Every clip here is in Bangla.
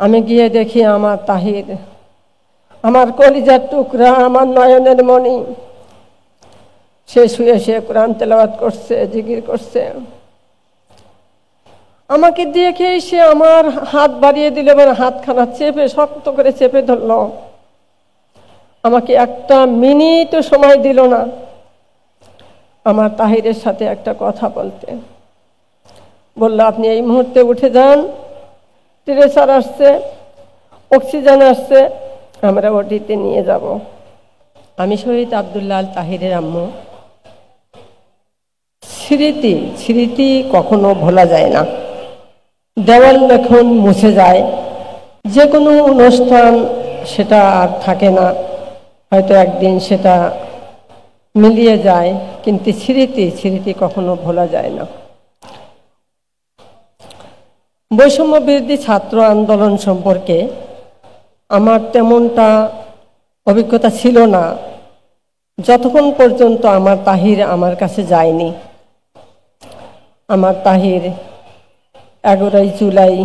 আমি গিয়ে দেখি আমার তাহির, আমার কলিজার টুকরা, আমার নয়নের মণি, সে শুয়ে শুয়ে কোরআন তেলাওয়াত করছে, জিকির করছে। আমাকে দেখে সে আমার হাত বাড়িয়ে দিল এবং হাতখানা চেপে শক্ত করে চেপে ধরল। আমাকে একটা মিনিটও সময় দিল না আমার তাহিরের সাথে একটা কথা বলতে। বলল, আপনি এই মুহূর্তে উঠে যান, ট্রেসার আসছে, অক্সিজেন আসছে, আমরা ওটিতে নিয়ে যাব। আমি শহীদ আব্দুল্লাহ আল তাহিরের আম্মু। স্মৃতি কখনো ভোলা যায় না। দেওয়াল এখন মুছে যায়, যে কোনো অনুষ্ঠান সেটা আর থাকে না, হয়তো একদিন সেটা মিলিয়ে যায়, কিন্তু স্মৃতি কখনো ভোলা যায় না। বৈষম্য বিরোধী ছাত্র আন্দোলন সম্পর্কে আমার তেমনটা অভিজ্ঞতা ছিল না যতক্ষণ পর্যন্ত আমার তাহির আমার কাছে যায়নি। আমার তাহির 11 জুলাই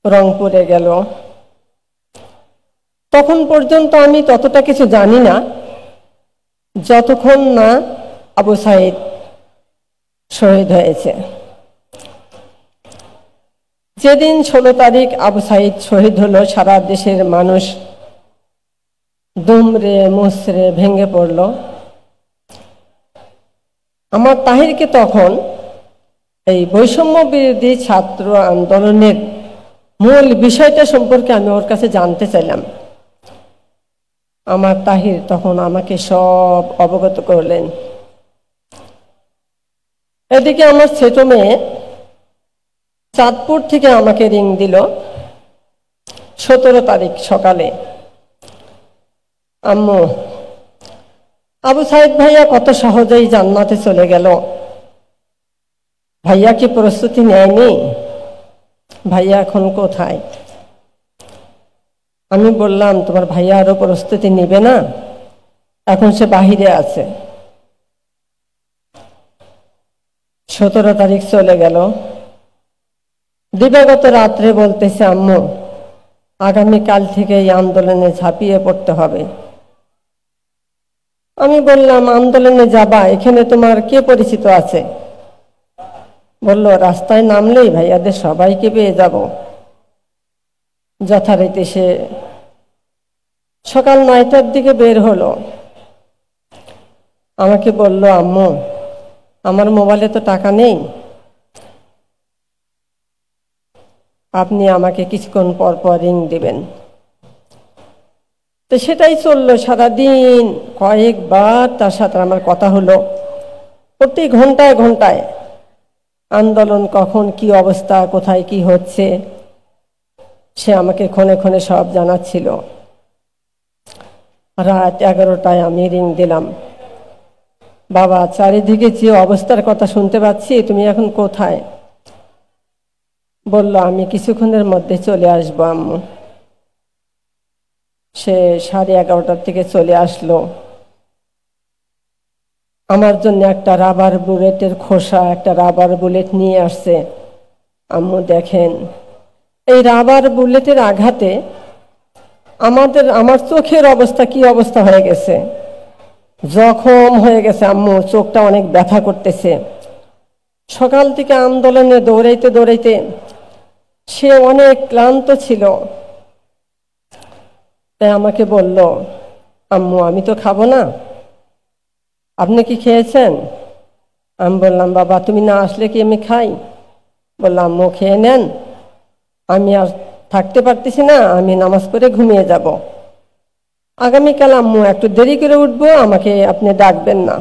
রংপুরে গেল, তখন পর্যন্ত আমি ততটা কিছু জানি না যতক্ষণ না আবু সাঈদ শহীদ হয়েছে। যেদিন 16 তারিখ আবু সাঈদ শহীদ হলো, সারা দেশের মানুষ দুমড়ে মুচড়ে ভেঙে পড়ল। আমার তাহিরকে তখন এই বৈষম্য বিরোধী ছাত্র আন্দোলনের মূল বিষয়টা সম্পর্কে আমি ওর কাছে জানতে চাইলাম। আমার তাহির তখন আমাকে সব অবগত করলেন। এদিকে আমার ছোট মেয়ে চাঁদপুর থেকে আমাকে রিং দিল 17 তারিখ সকালে, আম্মু, আবু সাঈদ ভাইয়া কত সহজেই জান্নাতে চলে গেল, ভাইয়া কি প্রস্তুতি নেয়নি? ভাইয়া এখন কোথায়? আমি বললাম, তোমার ভাইয়া আরো প্রস্তুতি নেবে না, এখন সে বাহিরে আছে। 17 তারিখ চলে গেল। দিবাগত রাত্রে বলতেছে, আম্মু, আগামীকাল থেকে এই আন্দোলনে ঝাঁপিয়ে পড়তে হবে। আমি বললাম, আন্দোলনে যাবা, এখানে তোমার কে পরিচিত আছে? বলল, রাস্তায় নামলেই ভাইয়াদের সবাইকে পেয়ে যাব। যথারীতি সে সকাল 9টার দিকে বের হলো। আমাকে বলল, আম্মু, আমার মোবাইলে তো টাকা নেই, আপনি আমাকে কিছুক্ষণ পর পর রিং দিবেন। তো সেটাই চললো সারাদিন। কয়েকবার তার সাথে আমার কথা হলো, প্রতি ঘন্টায় ঘন্টায় আন্দোলন কখন কি অবস্থা, কোথায় কি হচ্ছে, সে আমাকে ক্ষণে ক্ষণে সব জানাচ্ছিল। রাত 11টায় আমি রিং দিলাম, বাবা, চারিদিকে যে অবস্থার কথা শুনতে পাচ্ছি, তুমি এখন কোথায়? বলল, আমি কিছুক্ষণের মধ্যে চলে আসবো আম্মু। সে 11:30টার থেকে চলে আসলো। আমার জন্য একটা রাবার বুলেটের খোসা, একটা রাবার বুলেট নিয়ে আসছে। আম্মু দেখেন, এই রাবার বুলেটের আঘাতে আমার চোখের অবস্থা কি অবস্থা হয়ে গেছে, জখম হয়ে গেছে আম্মু, চোখটা অনেক ব্যথা করতেছে। সকাল থেকে আন্দোলনে দৌড়াইতে দৌড়াইতে সে অনেক ক্লান্ত ছিল। তাই আমাকে বলল, আম্মু, আমি তো খাবো না, আপনি কি খেয়েছেন? আমি বললাম, বাবা, তুমি না আসলে কি আমি খাই? বললাম, আম্মু, খেয়ে নেন, আমি আর থাকতে পারতেছি না, আমি নামাজ পড়ে ঘুমিয়ে যাব। আগামীকাল আম্মু একটু দেরি করে উঠবো, আমাকে আপনি ডাকবেন না।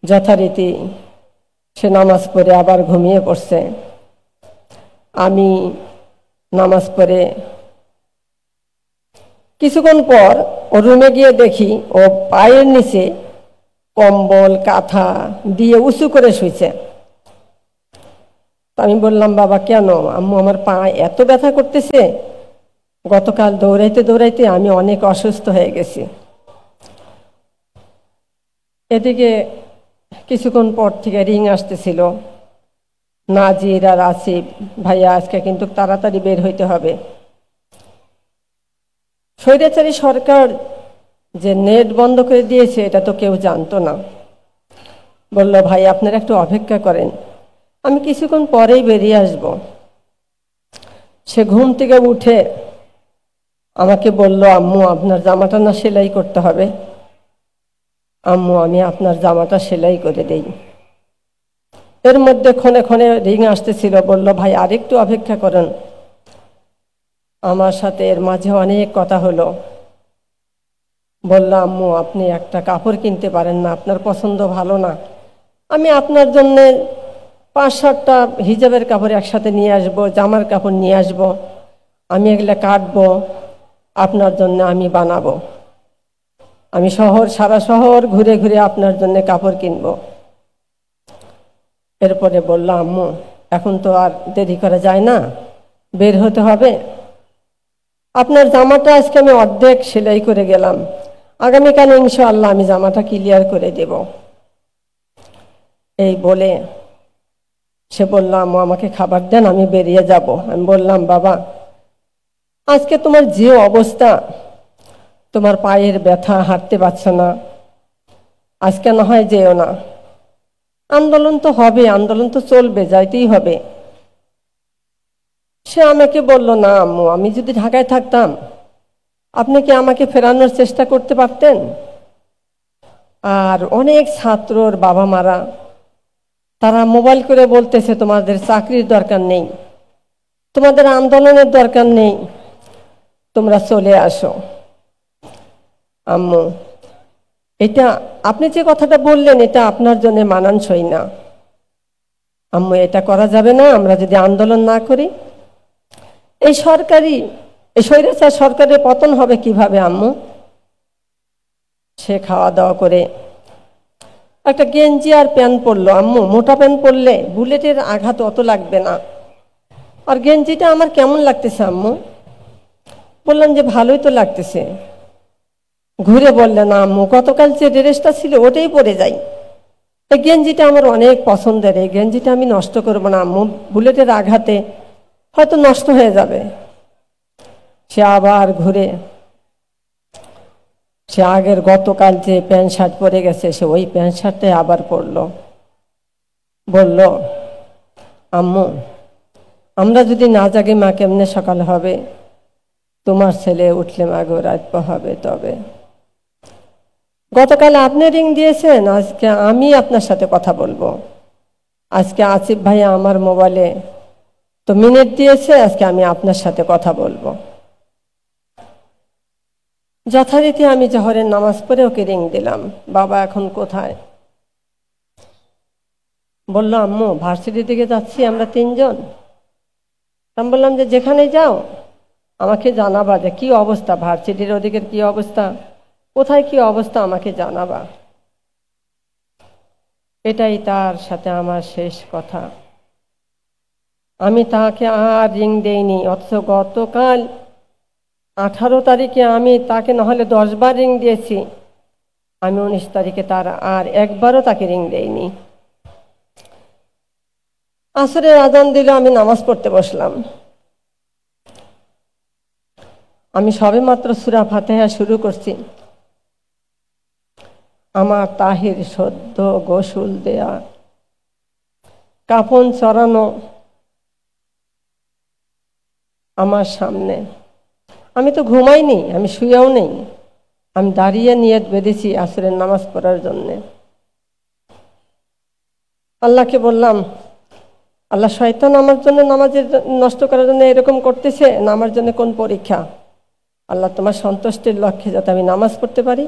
যথারীতি সে নামাজ পড়ে আবার ঘুমিয়ে পড়ছে। আমি নামাজ পড়ে কিছুক্ষণ পর ওর রুমে গিয়ে দেখি ও পায়ের নিচে কম্বল কাঁথা দিয়ে উঁচু করে শুয়েছে। আমি বললাম, বাবা, কেন? আম্মু, আমার পা এত ব্যথা করতেছে, গতকাল দৌড়াইতে দৌড়াইতে আমি অনেক অসুস্থ হয়ে গেছি। এদিকে কিছুক্ষণ পর থেকে রিং আসতেছিল, নাজির আর আসিফ, ভাইয়া আজকে কিন্তু তাড়াতাড়ি বের হইতে হবে। স্বৈরাচারী সরকার যে নেট বন্ধ করে দিয়েছে এটা তো কেউ জানতো না। বলল, ভাই আপনারা একটু অপেক্ষা করেন, আমি কিছুক্ষণ পরেই বেরিয়ে আসব। সে ঘুম থেকে উঠে আমাকে বলল, আম্মু আপনার জামাটা না সেলাই করতে হবে। আম্মু আমি আপনার জামাটা সেলাই করে দেই। এর মধ্যে ক্ষণে ক্ষণে রিং আসতেছিল, বলল, ভাই আরেকটু অপেক্ষা করেন। আমার সাথে এর মাঝে অনেক কথা হলো। বলল, আম্মু আপনি একটা কাপড় কিনতে পারেন না, আপনার পছন্দ ভালো না, আমি আপনার জন্যে 5-7টা হিজাবের কাপড় একসাথে নিয়ে আসবো, জামার কাপড় নিয়ে আসবো, আমি এগুলো কাটবো, আপনার জন্য আমি বানাবো, আমি সারা শহর ঘুরে ঘুরে আপনার জন্য কাপড় কিনবো। এরপরে বলল, আম্মু এখন তো আর দেরি করা যায় না, বের হতে হবে। আপনার জামাটা আজকে আমি অর্ধেক সেলাই করে গেলাম, আগামীকাল ইনশাআল্লাহ আমি জামাটা ক্লিয়ার করে দেব। এই বলে সে বলল, আম্মু আমাকে খাবার দেন, আমি বেরিয়ে যাব। আমি বললাম, বাবা আজকে তোমার যে অবস্থা, তোমার পায়ের ব্যথা, হাঁটতে পারছো না, আজকে না হয় যেও না, আন্দোলন তো হবে, আন্দোলন তো চলবে, যাইতেই হবে। সে আমাকে বলল, না আম্মু আমি যদি ঢাকায় থাকতাম আপনি কি আমাকে ফেরানোর চেষ্টা করতে পারতেন? আর অনেক ছাত্রর বাবা মারা তারা মোবাইল করে বলতেছে, তোমাদের চাকরির দরকার নেই, তোমাদের আন্দোলনের দরকার নেই, তোমরা চলে আসো। আম্মু এটা আপনি যে কথাটা বললেন এটা আপনার জন্য মানানসই না আম্মু, এটা করা যাবে না আমরা যদি আন্দোলন না করি। এই স্বৈরাচার সরকারের পতন হবে কিভাবে আম্মু? সে খাওয়া দাওয়া করে একটা গেঞ্জি আর প্যান্ট পরলো। আম্মু মোটা প্যান্ট পরলে বুলেটের আঘাত অত লাগবে না, আর গেঞ্জিটা আমার কেমন লাগতেছে আম্মু? বললাম যে ভালোই তো লাগতেছে। ঘুরে বললে, না আম্মু গতকাল যে ড্রেসটা ছিল ওটাই পরে যাই, এই গেঞ্জিটা আমার অনেক পছন্দের, এই গেঞ্জিটা আমি নষ্ট করবো না আম্মু, বুলেটের আঘাতে হয়তো নষ্ট হয়ে যাবে। সে আবার ঘুরে সে আগের গতকাল যে প্যান্ট শার্ট পরে গেছে সে ওই প্যান্ট শার্টটাই আবার পরলো। বলল, আম্মু আমরা যদি না জাগি মা কেমনে সকাল হবে? তোমার ছেলে উঠলে মা গো রাত হবে। তবে গতকাল আপনি রিং দিয়েছেন, আজকে আমি আপনার সাথে কথা বলবো। আজকে আসিফ ভাই আমার মোবাইলে তো মিনিট দিয়েছে, আজকে আমি আপনার সাথে কথা বলবো। যথারীতি আমি জোহরের নামাজ পড়ে ওকে রিং দিলাম, বাবা এখন কোথায়? বলল, আম্মু ভার্সিটির দিকে যাচ্ছি আমরা 3জন। আমি বললাম যে যেখানে যাও আমাকে জানাবা যে কি অবস্থা, ভার্সিটির ওদিকের কি অবস্থা, কোথায় কি অবস্থা আমাকে জানাবা। এটাই তার সাথে আমার শেষ কথা। আমি তাকে আর রিং দেইনি, অথচ গতকাল 18 তারিখে আমি তাকে নাহলে 10 বার রিং দিয়েছি, আমি 19 তারিখে তার আর একবারও তাকে রিং দেইনি। আসরের আজান দিল, আমি নামাজ পড়তে বসলাম। আমি সবে মাত্র সূরা ফাতিহা শুরু করছি, আমার তাহির সদ্য গোসল দেয়া, কাফন চড়ানো আমার সামনে। আমি তো ঘুমাইনি, আমি শুয়েও নেই, আমি দাঁড়িয়ে নিয়ত বেঁধেছি আসরের নামাজ পড়ার জন্যে। আল্লাহকে বললাম, আল্লাহ শয়তান আমার জন্য নামাজের নষ্ট করার জন্য এরকম করতেছে না, আমার জন্য কোন পরীক্ষা? আল্লাহ তোমার সন্তুষ্টির লক্ষ্যে যাতে আমি নামাজ পড়তে পারি,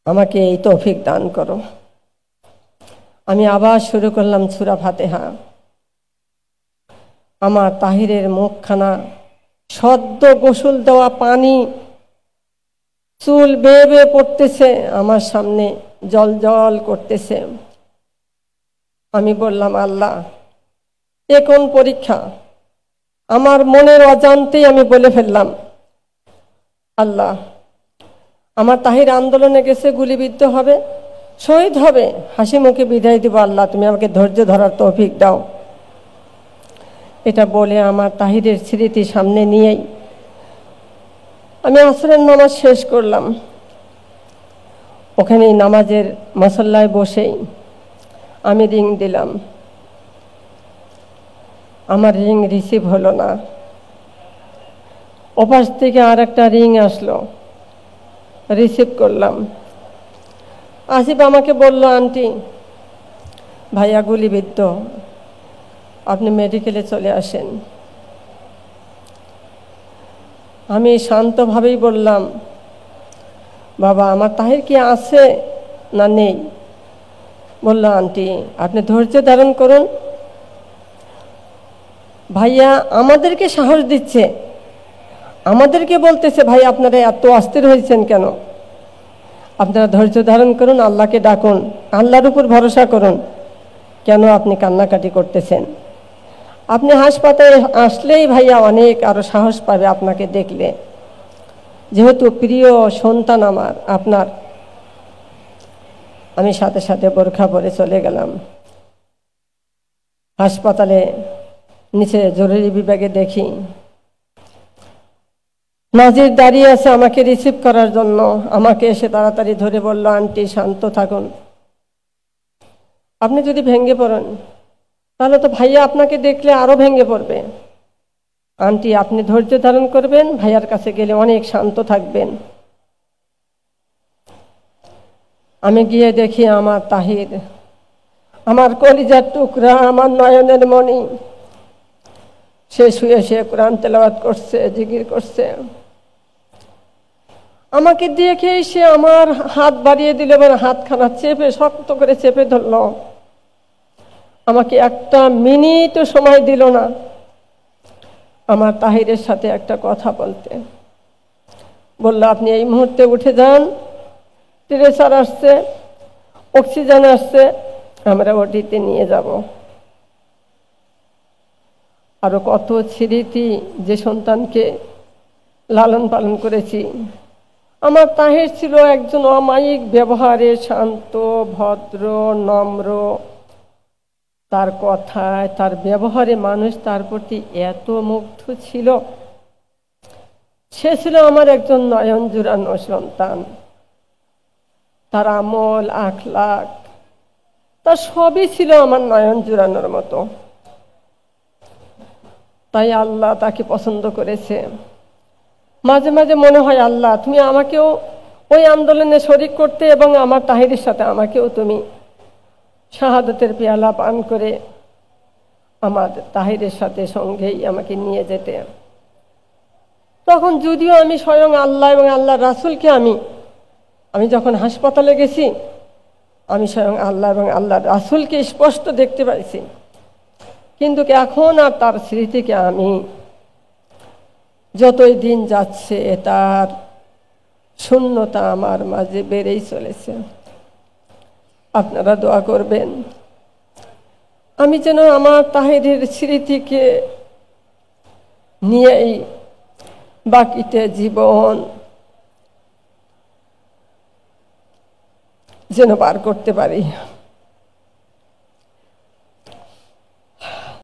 আমাকে এই তৌফিক দান করো। আমি আবার শুরু করলাম সূরা ফাতিহা। আমার তাহিরের মুখখানা সদ্য গোসল দেওয়া পানি, চুল বেয়ে বেয়ে পড়তেছে, আমার সামনে জল জল করতেছে। আমি বললাম, আল্লাহ এ কোন পরীক্ষা? আমার মনের অজান্তেই আমি বলে ফেললাম, আল্লাহ আমার তাহির আন্দোলনে গেছে গুলিবিদ্ধ হবে, শহীদ হবে, হাসি মুখে বিদায় দিব, আল্লাহ তুমি আমাকে ধৈর্য ধরার তৌফিক দাও। এটা বলে আমার তাহিরের স্মৃতি সামনে নিয়েই আমি আসরের নামাজ শেষ করলাম। ওখানেই নামাজের মুসল্লায় বসেই আমি রিং দিলাম। আমার রিং রিসিভ হলো না। ওপাশ থেকে আর একটা রিং আসলো, রিসিভ করলাম। আসিফ আমাকে বলল, আন্টি ভাইয়া গুলিবিদ্ধ, আপনি মেডিকেলে চলে আসেন। আমি শান্তভাবেই বললাম, বাবা আমার তাহির কি আছে না নেই? বলল, আন্টি আপনি ধৈর্য ধারণ করুন, ভাইয়া আমাদেরকে সাহস দিচ্ছে, আমাদেরকে বলতেছে ভাই আপনারা এত অস্থির হয়েছেন কেন? আপনারা ধৈর্য ধারণ করুন, আল্লাহকে ডাকুন, আল্লাহর উপর ভরসা করুন। কেন আপনি কান্নাকাটি করতেছেন? আপনি হাসপাতালে আসলেই ভাইয়া অনেক আরো সাহস পাবে আপনাকে দেখলে, যেহেতু প্রিয় সন্তান আমার আপনার। আমি সাথে সাথে বোরখা পরে চলে গেলাম হাসপাতালে। নিচে জরুরি বিভাগে দেখি নাজির দাঁড়িয়ে আছে আমাকে রিসিভ করার জন্য। আমাকে এসে তাড়াতাড়ি ধরে বলল, আন্টি শান্ত থাকুন, আপনি যদি ভেঙে পড়েন তাহলে তো ভাইয়া আপনাকে দেখলে আরো ভেঙে পড়বে। আন্টি আপনি ধৈর্য ধারণ করবেন, ভাইয়ার কাছে গেলে অনেক শান্ত থাকবেন। আমি গিয়ে দেখি আমার তাহির, আমার কলিজার টুকরা, আমার নয়নের মণি, সে শুয়ে শুয়ে কোরআন তেলাওয়াত করছে, জিকির করছে। আমাকে দেখেই সে আমার হাত বাড়িয়ে দিল এবং হাতখানা চেপে শক্ত করে চেপে ধরল। আমাকে একটা মিনিটও সময় দিল না আমার তাহিরের সাথে একটা কথা বলতে। বলল, আপনি এই মুহূর্তে উঠে যান, ট্রেসার আসছে, অক্সিজেন আসছে, আমরা ওটিতে নিয়ে যাব। আরো কত স্মৃতি, যে সন্তানকে লালন পালন করেছি। আমার তাহির ছিল একজন অমায়িক ব্যবহারে, শান্ত, ভদ্র, নম্র। তার কথায়, তার ব্যবহারে মানুষ তার প্রতি এত মুগ্ধ ছিল। সে ছিল আমার একজন নয়ন জুড়ানো সন্তান। তার আমল, আখলাক, তার সবই ছিল আমার নয়ন জুড়ানোর মতো। তাই আল্লাহ তাকে পছন্দ করেছে। মাঝে মাঝে মনে হয়, আল্লাহ তুমি আমাকেও ওই আন্দোলনে শরিক করতে এবং আমার তাহিরের সাথে আমাকেও তুমি শাহাদাতের পেয়ালা পান করে আমার তাহিরের সাথে সঙ্গেই আমাকে নিয়ে যেতে। তখন যদিও আমি স্বয়ং আল্লাহ এবং আল্লাহ রাসূলকে আমি যখন হাসপাতালে গেছি, আমি স্বয়ং আল্লাহ এবং আল্লাহ রাসূলকে স্পষ্ট দেখতে পাইছি, কিন্তু এখন আর তার স্মৃতিকে আমি, যতই দিন যাচ্ছে তার শূন্যতা আমার মাঝে বেড়েই চলেছে। আপনারা দোয়া করবেন আমি যেন আমার তাহিরের স্মৃতিকে নিয়েই বাকিতে জীবন যেন পার করতে পারি।